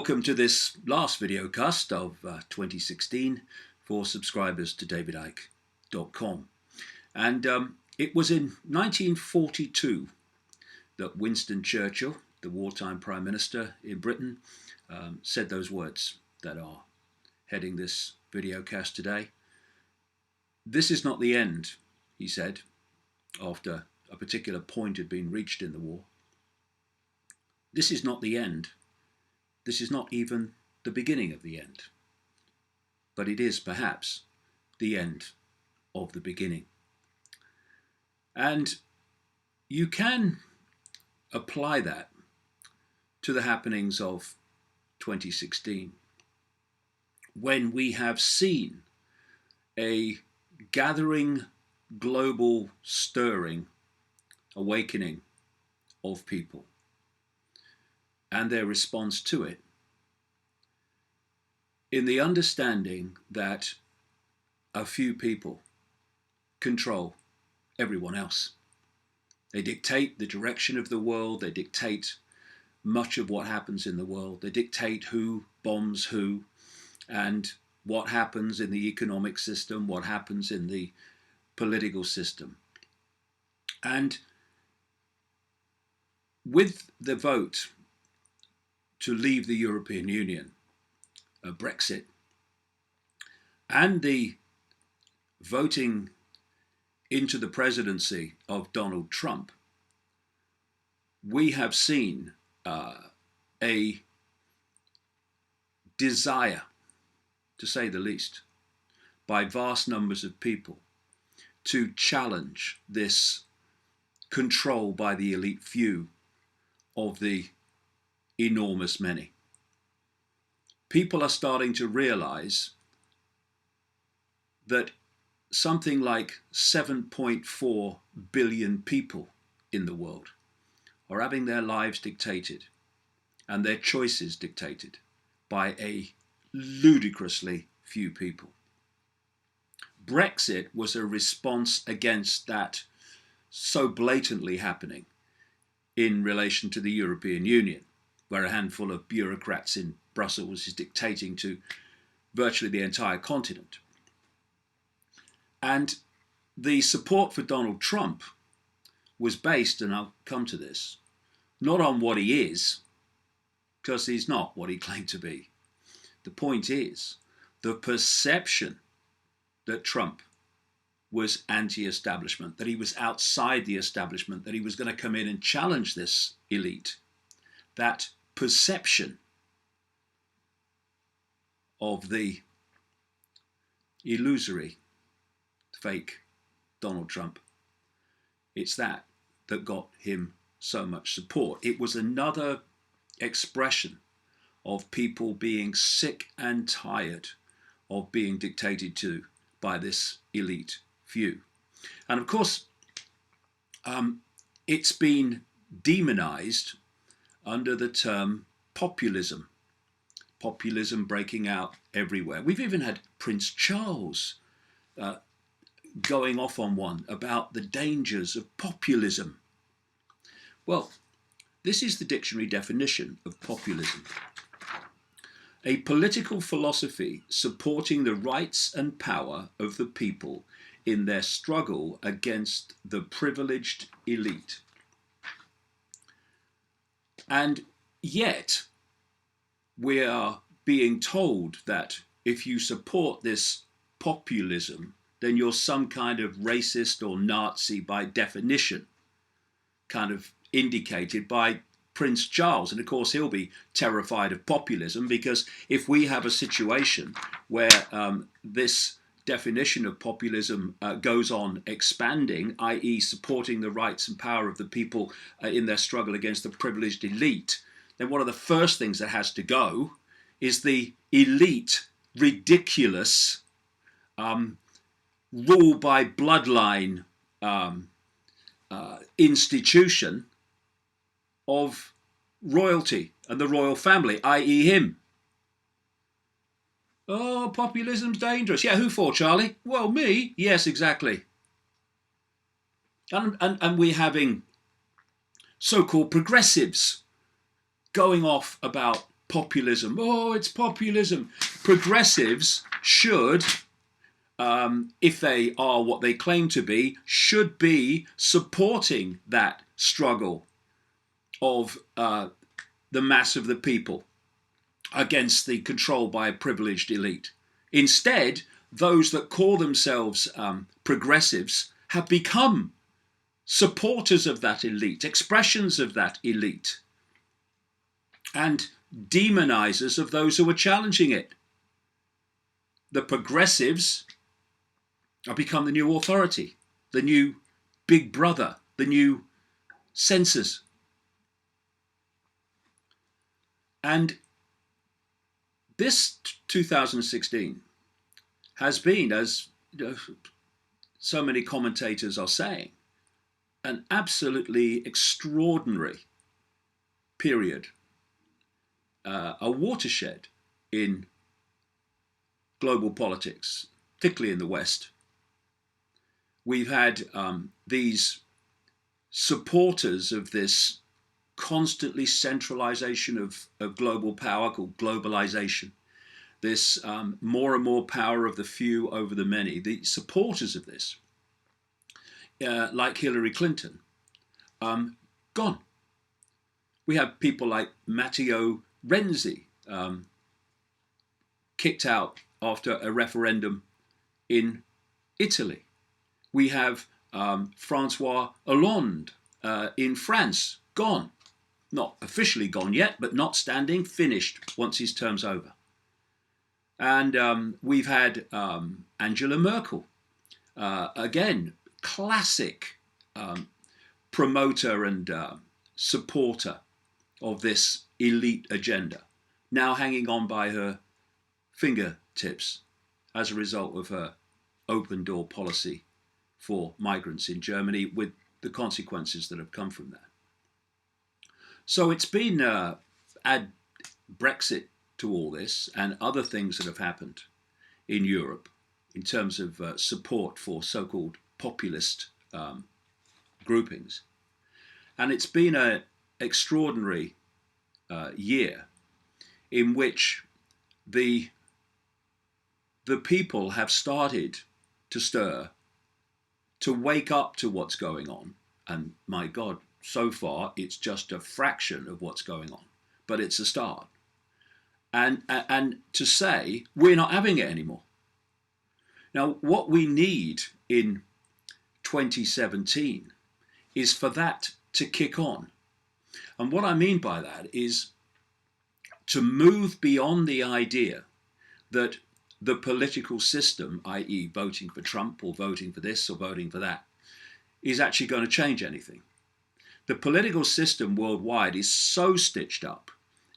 Welcome to this last videocast of 2016 for subscribers to davidicke.com. And it was in 1942 that Winston Churchill, the wartime Prime Minister in Britain, said those words that are heading this videocast today. "This is not the end," he said, after a particular point had been reached in the war. "This is not the end. This is not even the beginning of the end. But it is perhaps the end of the beginning." And you can apply that to the happenings of 2016, when we have seen a gathering, global stirring, awakening of people and their response to it, in the understanding that a few people control everyone else. They dictate the direction of the world, they dictate much of what happens in the world, they dictate who bombs who, and what happens in the economic system, what happens in the political system. And with the vote to leave the European Union, Brexit, and the voting into the presidency of Donald Trump, we have seen a desire, to say the least, by vast numbers of people to challenge this control by the elite few of the enormous many. People are starting to realize that something like 7.4 billion people in the world are having their lives dictated and their choices dictated by a ludicrously few people. Brexit was a response against that so blatantly happening in relation to the European Union, where a handful of bureaucrats in Brussels is dictating to virtually the entire continent. And the support for Donald Trump was based, and I'll come to this, not on what he is, because he's not what he claimed to be. The point is the perception that Trump was anti-establishment, that he was outside the establishment, that he was going to come in and challenge this elite. That perception of the illusory, fake Donald Trump, it's that got him so much support. It was another expression of people being sick and tired of being dictated to by this elite few. And of course, it's been demonized under the term populism. Populism breaking out everywhere. We've even had Prince Charles going off on one about the dangers of populism. Well, this is the dictionary definition of populism: a political philosophy supporting the rights and power of the people in their struggle against the privileged elite. And yet, we are being told that if you support this populism, then you're some kind of racist or Nazi by definition, kind of indicated by Prince Charles. And of course, he'll be terrified of populism, because if we have a situation where this definition of populism goes on expanding, i.e. supporting the rights and power of the people in their struggle against the privileged elite, then one of the first things that has to go is the elite, ridiculous, rule by bloodline institution of royalty and the royal family, i.e. him. "Oh, populism's dangerous." Yeah, who for, Charlie? Well, me. Yes, exactly. And we're having so-called progressives going off about populism. Oh, it's populism. Progressives should, if they are what they claim to be, should be supporting that struggle of the mass of the people against the control by a privileged elite. Instead, those that call themselves progressives have become supporters of that elite, expressions of that elite, and demonizers of those who are challenging it. The progressives have become the new authority, the new big brother, the new censors. And this 2016 has been, as so many commentators are saying, an absolutely extraordinary period, a watershed in global politics, particularly in the West. We've had these supporters of this constantly centralization of global power called globalization, this more and more power of the few over the many. The supporters of this, like Hillary Clinton, gone. We have people like Matteo Renzi, kicked out after a referendum in Italy. We have Francois Hollande in France, gone. Not officially gone yet, but not standing, finished once his term's over. And we've had Angela Merkel, again, classic promoter and supporter of this elite agenda, now hanging on by her fingertips as a result of her open door policy for migrants in Germany, with the consequences that have come from that. So it's been, add Brexit to all this and other things that have happened in Europe in terms of support for so-called populist groupings. And it's been an extraordinary year in which the people have started to stir, to wake up to what's going on. And my God, so far, it's just a fraction of what's going on, but it's a start. And to say, we're not having it anymore. Now, what we need in 2017 is for that to kick on. And what I mean by that is to move beyond the idea that the political system, i.e. voting for Trump or voting for this or voting for that, is actually going to change anything. The political system worldwide is so stitched up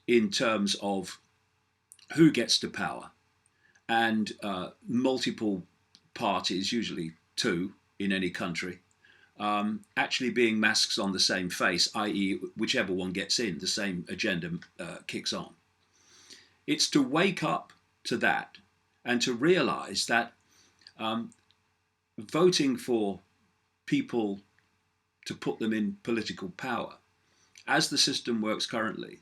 in terms of who gets to power, and multiple parties, usually two in any country, actually being masks on the same face, i.e. whichever one gets in, the same agenda kicks on. It's to wake up to that and to realize that voting for people to put them in political power, as the system works currently,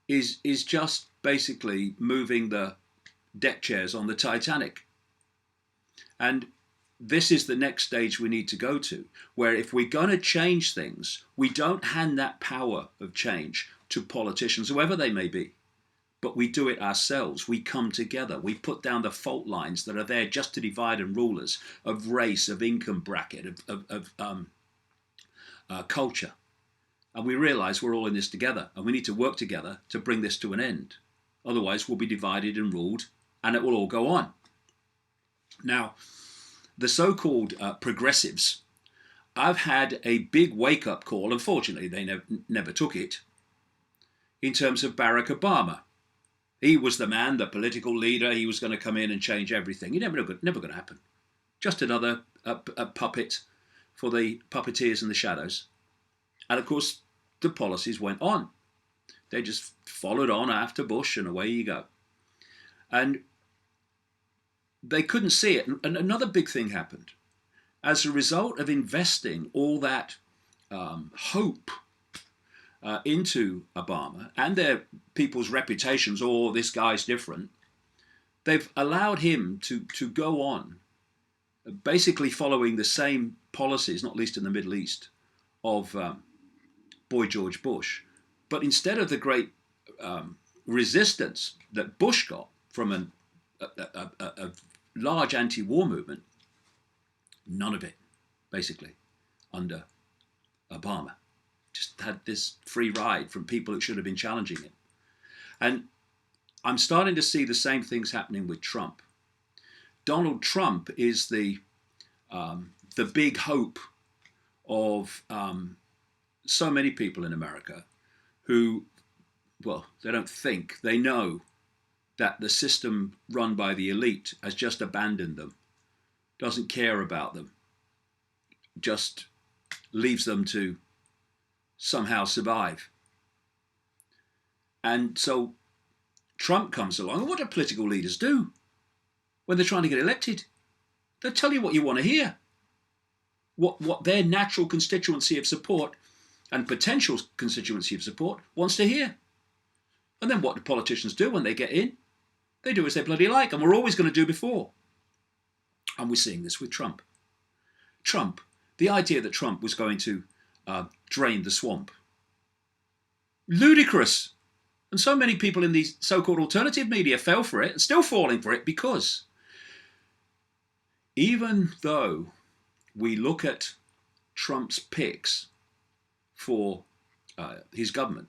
is just basically moving the deck chairs on the Titanic. And this is the next stage we need to go to, where if we're going to change things, we don't hand that power of change to politicians, whoever they may be, but we do it ourselves. We come together. We put down the fault lines that are there just to divide and rule us, of race, of income bracket, of culture. And we realize we're all in this together, and we need to work together to bring this to an end. Otherwise, we'll be divided and ruled, and it will all go on. Now, the so-called progressives, I've had a big wake-up call. Unfortunately, they never took it, in terms of Barack Obama. He was the man, the political leader. He was going to come in and change everything. Never going to happen. Just another a puppet for the puppeteers in the shadows. And of course, the policies went on. They just followed on after Bush, and away you go. And they couldn't see it. And another big thing happened. As a result of investing all that hope into Obama and their people's reputations, or this guy's different, they've allowed him to go on basically following the same policies, not least in the Middle East, of Boy George Bush. But instead of the great resistance that Bush got from a large anti-war movement, none of it, basically, under Obama. Just had this free ride from people who should have been challenging him. And I'm starting to see the same things happening with Trump. Donald Trump is the big hope of so many people in America who, well, they don't think, they know that the system run by the elite has just abandoned them, doesn't care about them, just leaves them to somehow survive. And so Trump comes along, and what do political leaders do when they're trying to get elected? They'll tell you what you want to hear, what their natural constituency of support and potential constituency of support wants to hear. And then what do politicians do when they get in? They do as they bloody like, and we're always going to do before. And we're seeing this with Trump. The idea that Trump was going to drain the swamp. Ludicrous. And so many people in these so-called alternative media fell for it and still falling for it, because even though we look at Trump's picks for his government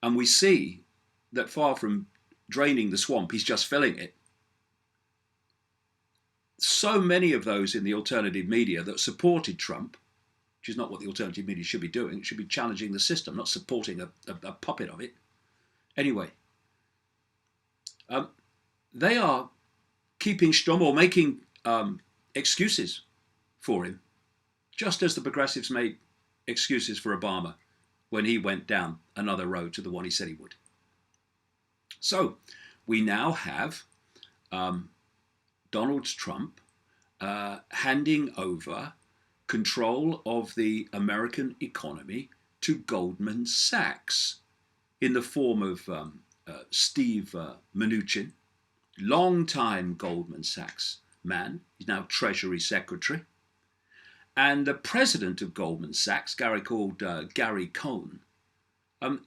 and we see that far from draining the swamp, he's just filling it, so many of those in the alternative media that supported Trump, which is not what the alternative media should be doing, it should be challenging the system, not supporting a puppet of it. Anyway, they are keeping strong or making excuses for him, just as the progressives made excuses for Obama when he went down another road to the one he said he would. So we now have Donald Trump handing over control of the American economy to Goldman Sachs in the form of Steve Mnuchin, long-time Goldman Sachs man. He's now Treasury Secretary. And the president of Goldman Sachs, Gary Cohn,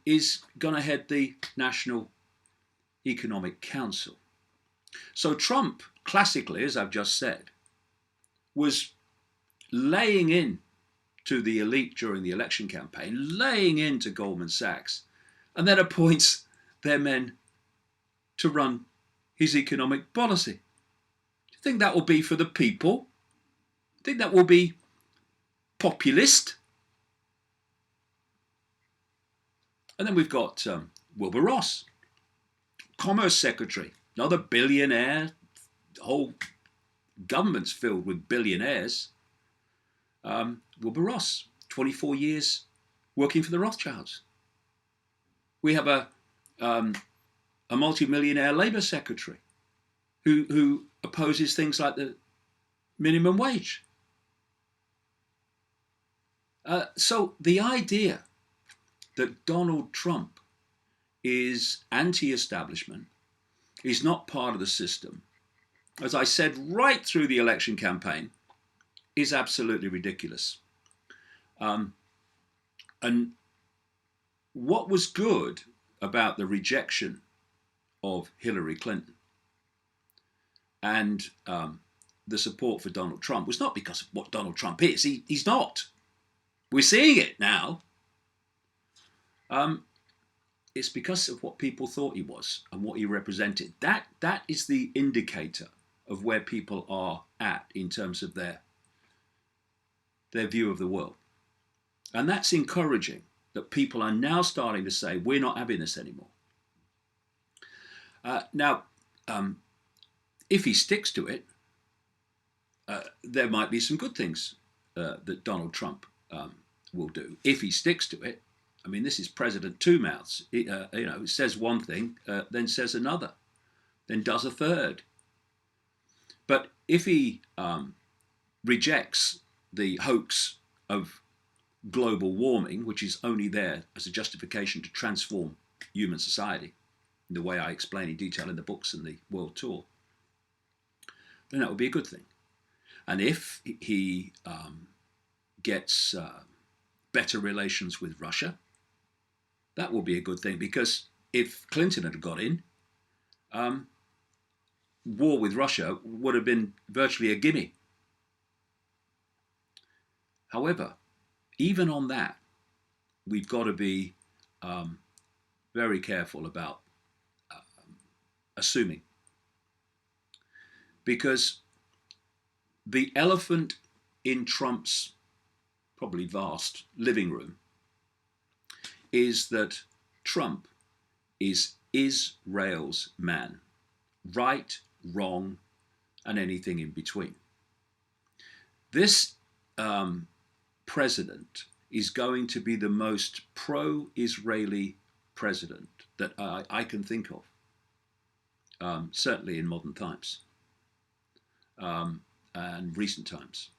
is going to head the National Economic Council. So Trump, classically, as I've just said, was laying in to the elite during the election campaign, laying into Goldman Sachs, and then appoints their men to run his economic policy. Do you think that will be for the people? Do you think that will be populist? And then we've got Wilbur Ross, Commerce Secretary, another billionaire. The whole government's filled with billionaires. Wilbur Ross, 24 years working for the Rothschilds. We have a multi-millionaire Labour Secretary who opposes things like the minimum wage. So the idea that Donald Trump is anti-establishment, is not part of the system, as I said right through the election campaign, is absolutely ridiculous. And what was good about the rejection of Hillary Clinton and the support for Donald Trump was not because of what Donald Trump is. He's not. We're seeing it now. It's because of what people thought he was and what he represented. That is the indicator of where people are at in terms of their view of the world. And that's encouraging, that people are now starting to say, we're not having this anymore. Now, if he sticks to it, there might be some good things that Donald Trump will do. If he sticks to it, I mean, this is President Two Mouths. He says one thing, then says another, then does a third. But if he rejects the hoax of global warming, which is only there as a justification to transform human society, in the way I explain in detail in the books and the world tour, then that would be a good thing. And if he gets better relations with Russia, that will be a good thing, because if Clinton had got in, war with Russia would have been virtually a gimme. However, even on that, we've got to be very careful about assuming. Because the elephant in Trump's probably vast living room is that Trump is Israel's man. Right, wrong, and anything in between. This president is going to be the most pro-Israeli president that I can think of, certainly in modern times and recent times.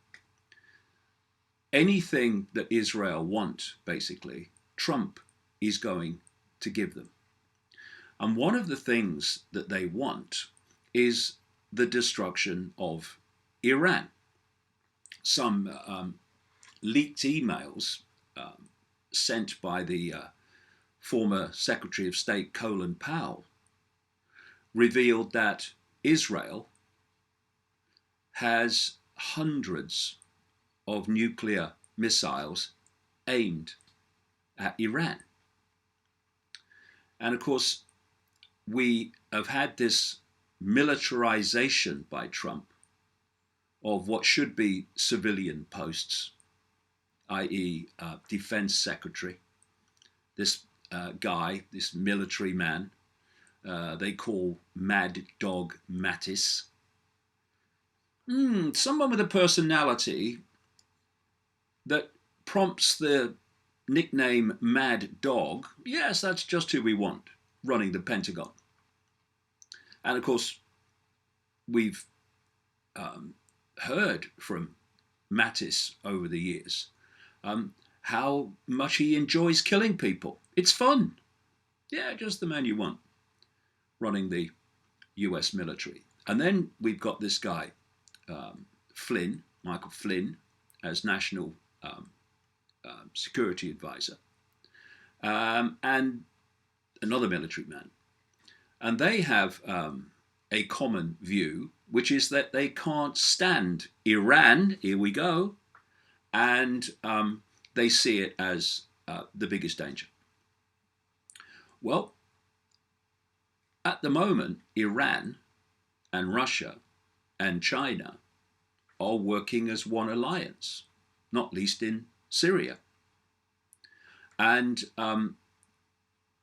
Anything that Israel want, basically, Trump is going to give them. And one of the things that they want is the destruction of Iran. Some leaked emails sent by the former Secretary of State Colin Powell revealed that Israel has hundreds of nuclear missiles aimed at Iran. And of course, we have had this militarization by Trump of what should be civilian posts, i.e. Defense Secretary. This guy, this military man, they call Mad Dog Mattis. Someone with a personality that prompts the nickname Mad Dog. Yes, that's just who we want running the Pentagon. And of course, we've heard from Mattis over the years how much he enjoys killing people. It's fun. Yeah, just the man you want running the US military. And then we've got this guy, Flynn, Michael Flynn, as National Security Advisor, and another military man. And they have a common view, which is that they can't stand Iran, here we go, and they see it as the biggest danger. Well, at the moment, Iran and Russia and China are working as one alliance, not least in Syria. And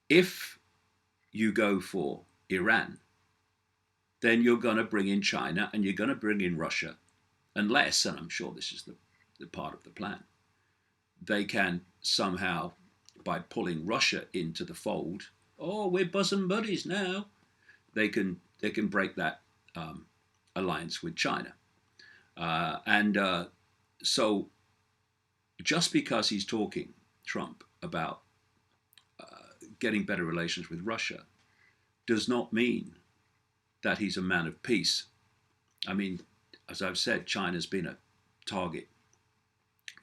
if you go for Iran, then you're going to bring in China and you're going to bring in Russia, unless, and I'm sure this is the part of the plan, they can somehow, by pulling Russia into the fold, oh, we're bosom buddies now, they can break that alliance with China. So just because he's talking, Trump, about getting better relations with Russia does not mean that he's a man of peace. I mean, as I've said, China's been a target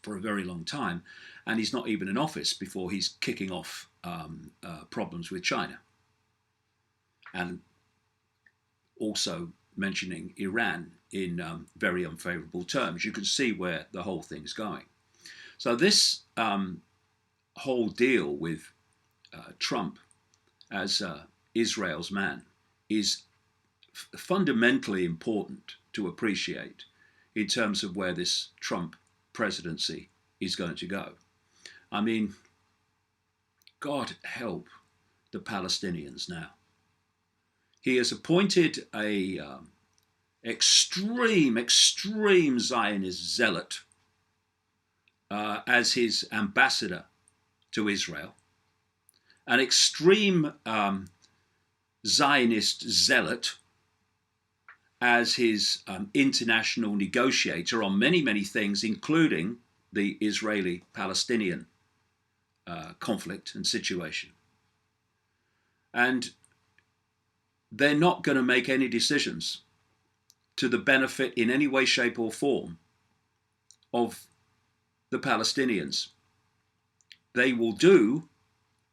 for a very long time, and he's not even in office before he's kicking off problems with China. And also mentioning Iran in very unfavorable terms. You can see where the whole thing's going. So this whole deal with Trump as Israel's man is fundamentally important to appreciate in terms of where this Trump presidency is going to go. I mean, God help the Palestinians now. He has appointed a extreme Zionist zealot as his ambassador to Israel, an extreme Zionist zealot as his international negotiator on many, many things, including the Israeli-Palestinian conflict and situation. And they're not going to make any decisions to the benefit in any way, shape, or form of the Palestinians. They will do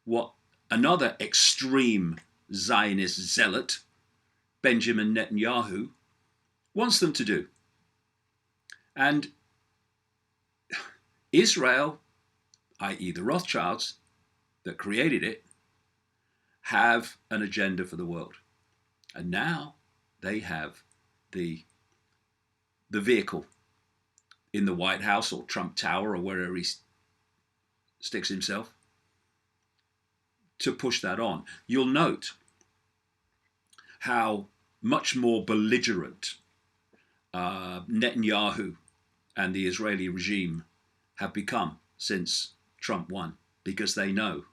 what another extreme Zionist zealot, Benjamin Netanyahu, wants them to do. And Israel, i.e. the Rothschilds that created it, have an agenda for the world. And now they have the vehicle in the White House or Trump Tower or wherever he sticks himself to push that on. You'll note how much more belligerent Netanyahu and the Israeli regime have become since Trump won, because they know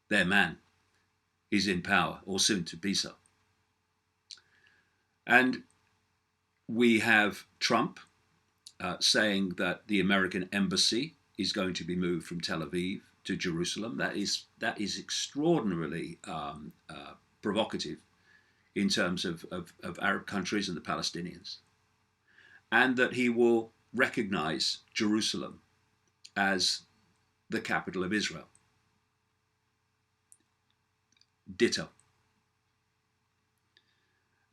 their man is in power, or soon to be so. And we have Trump saying that the American embassy is going to be moved from Tel Aviv to Jerusalem. That is extraordinarily provocative in terms of Arab countries and the Palestinians. And that he will recognize Jerusalem as the capital of Israel. Ditto.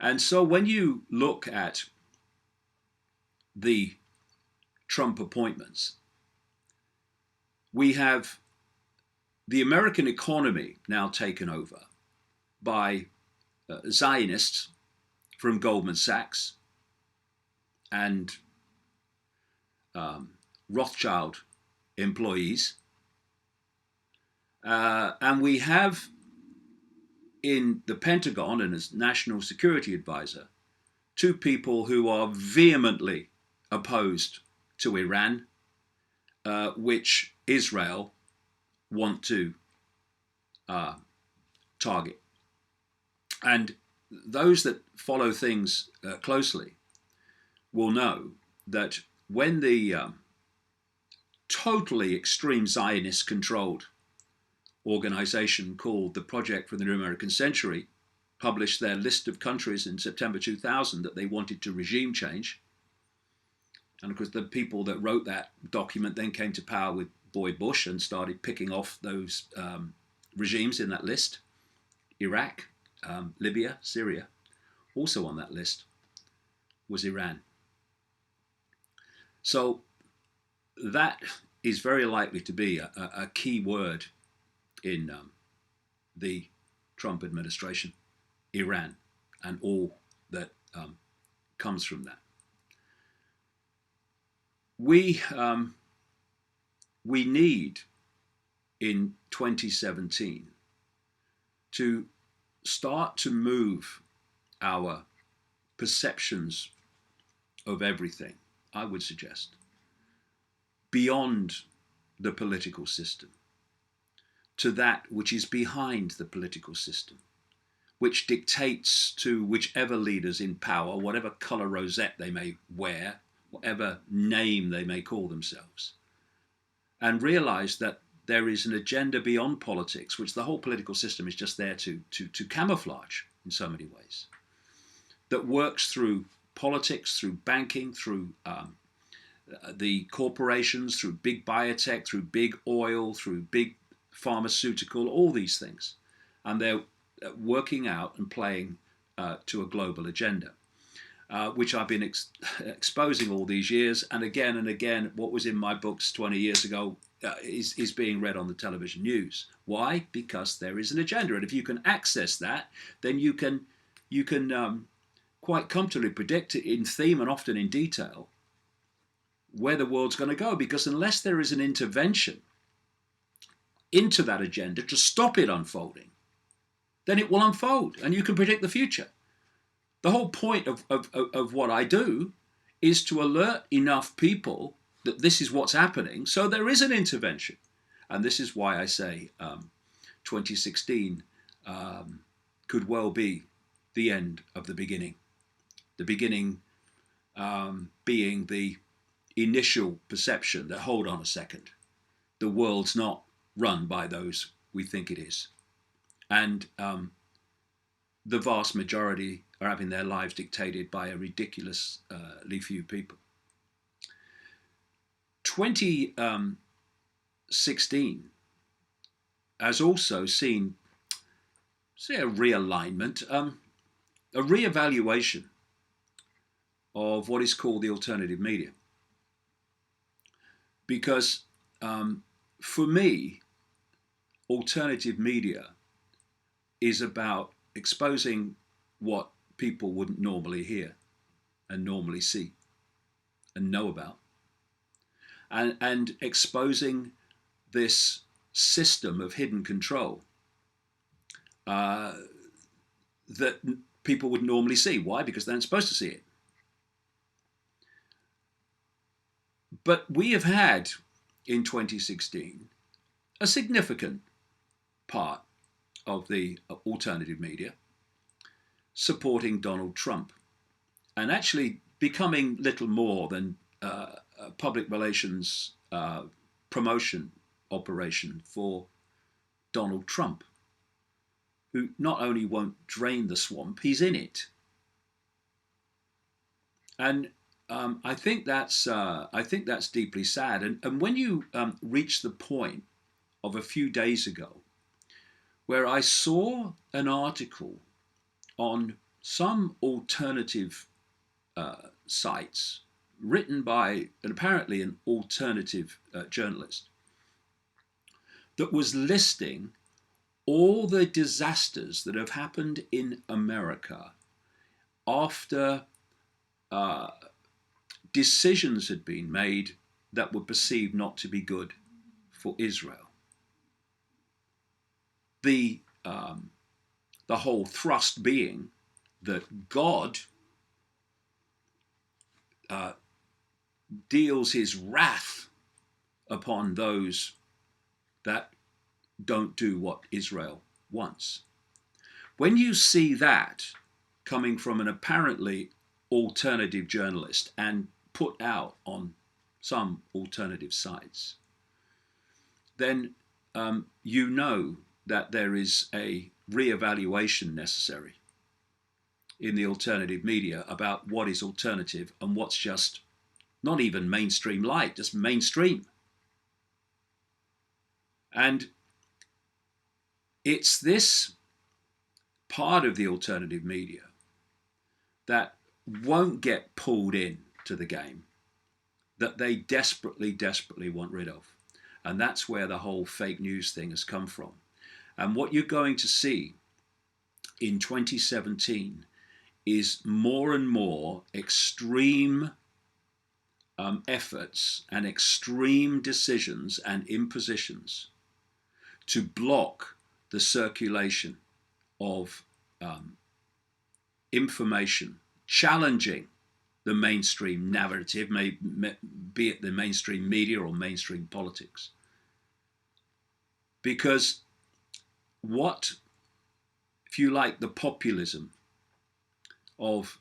And so when you look at the Trump appointments, we have the American economy now taken over by Zionists from Goldman Sachs and Rothschild employees. And we have in the Pentagon and as National Security Advisor, two people who are vehemently opposed to Iran, which Israel want to target. And those that follow things closely will know that when the totally extreme Zionist-controlled organization called the Project for the New American Century published their list of countries in September 2000 that they wanted to regime change. And of course, the people that wrote that document then came to power with Boy Bush and started picking off those regimes in that list. Iraq, Libya, Syria. Also on that list was Iran. So that is very likely to be a key word in the Trump administration, Iran, and all that comes from that. We need in 2017 to start to move our perceptions of everything, I would suggest, beyond the political system to that which is behind the political system, which dictates to whichever leaders in power, whatever color rosette they may wear, whatever name they may call themselves, and realize that there is an agenda beyond politics, which the whole political system is just there to camouflage in so many ways, that works through politics, through banking, through the corporations, through big biotech, through big oil, through big pharmaceutical, all these things. And they're working out and playing to a global agenda, which I've been exposing all these years. And again, what was in my books 20 years ago is being read on the television news. Why? Because there is an agenda. And if you can access that, then you can quite comfortably predict it in theme and often in detail where the world's going to go. Because unless there is an intervention into that agenda to stop it unfolding, then it will unfold and you can predict the future. The whole point of what I do is to alert enough people that this is what's happening so there is an intervention. And this is why I say 2016 could well be the end of the beginning. The beginning being the initial perception that, hold on a second, the world's not run by those we think it is. And the vast majority are having their lives dictated by a ridiculously few people. 2016 has also seen, say, a realignment, a re-evaluation of what is called the alternative media. Because for me, alternative media is about exposing what people wouldn't normally hear and normally see and know about, and exposing this system of hidden control that people would normally see. Why? Because they aren't supposed to see it. But we have had, in 2016, a significant part of the alternative media supporting Donald Trump, and actually becoming little more than a public relations promotion operation for Donald Trump, who not only won't drain the swamp, he's in it. And I think that's deeply sad. And when you reach the point of a few days ago, where I saw an article on some alternative sites written by apparently an alternative journalist that was listing all the disasters that have happened in America after decisions had been made that were perceived not to be good for Israel. The whole thrust being that God deals his wrath upon those that don't do what Israel wants. When you see that coming from an apparently alternative journalist and put out on some alternative sites, then you know that there is a re-evaluation necessary in the alternative media about what is alternative and what's just not even mainstream light, just mainstream. And it's this part of the alternative media that won't get pulled in to the game that they desperately, desperately want rid of. And that's where the whole fake news thing has come from. And what you're going to see in 2017 is more and more extreme efforts and extreme decisions and impositions to block the circulation of information challenging the mainstream narrative, be it the mainstream media or mainstream politics. Because what, if you like, the populism of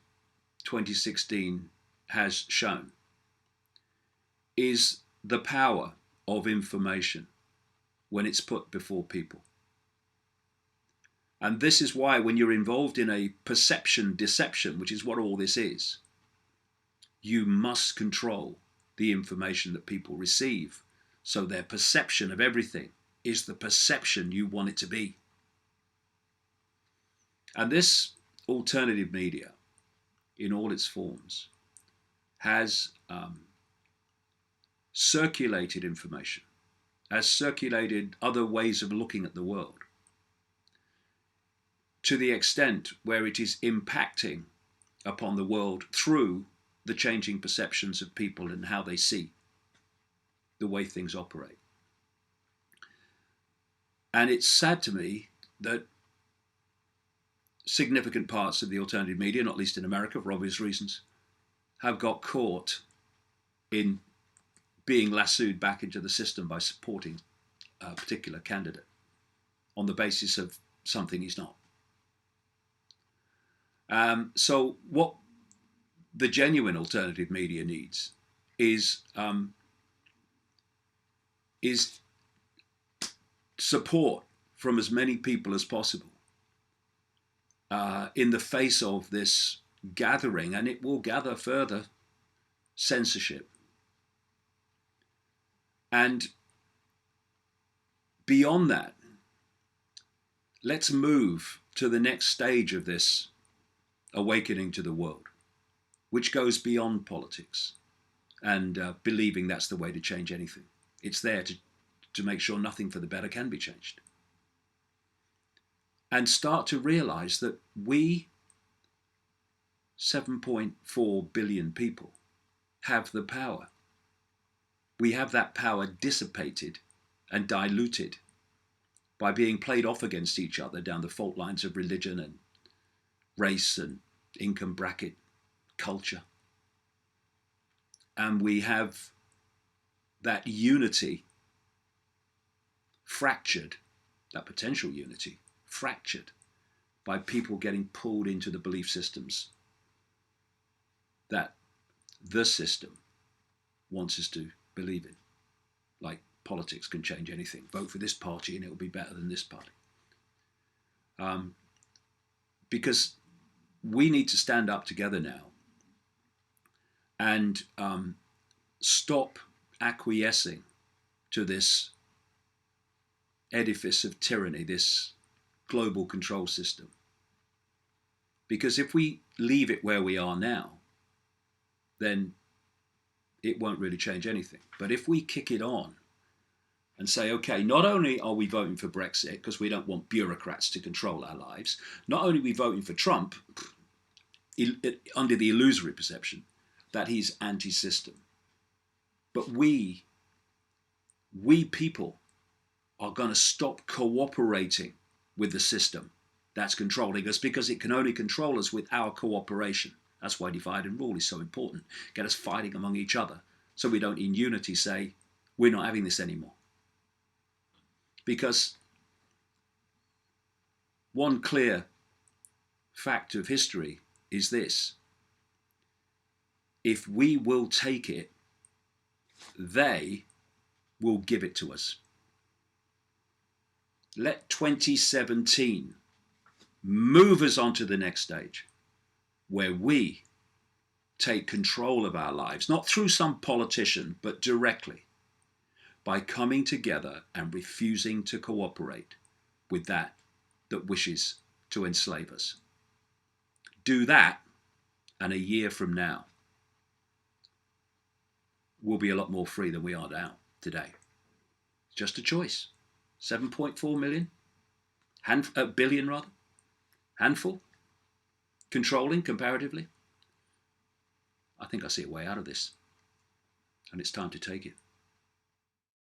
2016 has shown is the power of information when it's put before people. And this is why when you're involved in a perception deception, which is what all this is, you must control the information that people receive, so their perception of everything is the perception you want it to be. And this alternative media, in all its forms, has circulated information, has circulated other ways of looking at the world, to the extent where it is impacting upon the world through the changing perceptions of people and how they see the way things operate. And it's sad to me that significant parts of the alternative media, not least in America for obvious reasons, have got caught in being lassoed back into the system by supporting a particular candidate on the basis of something he's not. So what the genuine alternative media needs is is support from as many people as possible in the face of this gathering, and it will gather further censorship. And beyond that, let's move to the next stage of this awakening to the world, which goes beyond politics and believing that's the way to change anything. It's there to make sure nothing for the better can be changed. And start to realize that we, 7.4 billion people, have the power. We have that power dissipated and diluted by being played off against each other down the fault lines of religion and race and income bracket, culture. And we have that unity fractured, that potential unity fractured by people getting pulled into the belief systems that the system wants us to believe in. Like politics can change anything. Vote for this party and it will be better than this party. Because we need to stand up together now and stop acquiescing to this edifice of tyranny, this global control system. Because if we leave it where we are now, then it won't really change anything. But if we kick it on and say, okay, not only are we voting for Brexit because we don't want bureaucrats to control our lives, not only are we voting for Trump under the illusory perception that he's anti-system, but we people are going to stop cooperating with the system that's controlling us, because it can only control us with our cooperation. That's why divide and rule is so important. Get us fighting among each other so we don't in unity say, we're not having this anymore. Because one clear fact of history is this: if we will take it, they will give it to us. Let 2017 move us on to the next stage, where we take control of our lives, not through some politician, but directly by coming together and refusing to cooperate with that wishes to enslave us. Do that, and a year from now, we'll be a lot more free than we are now, today. Just a choice. 7.4 million? Billion, rather? Handful? Controlling, comparatively? I think I see a way out of this. And it's time to take it.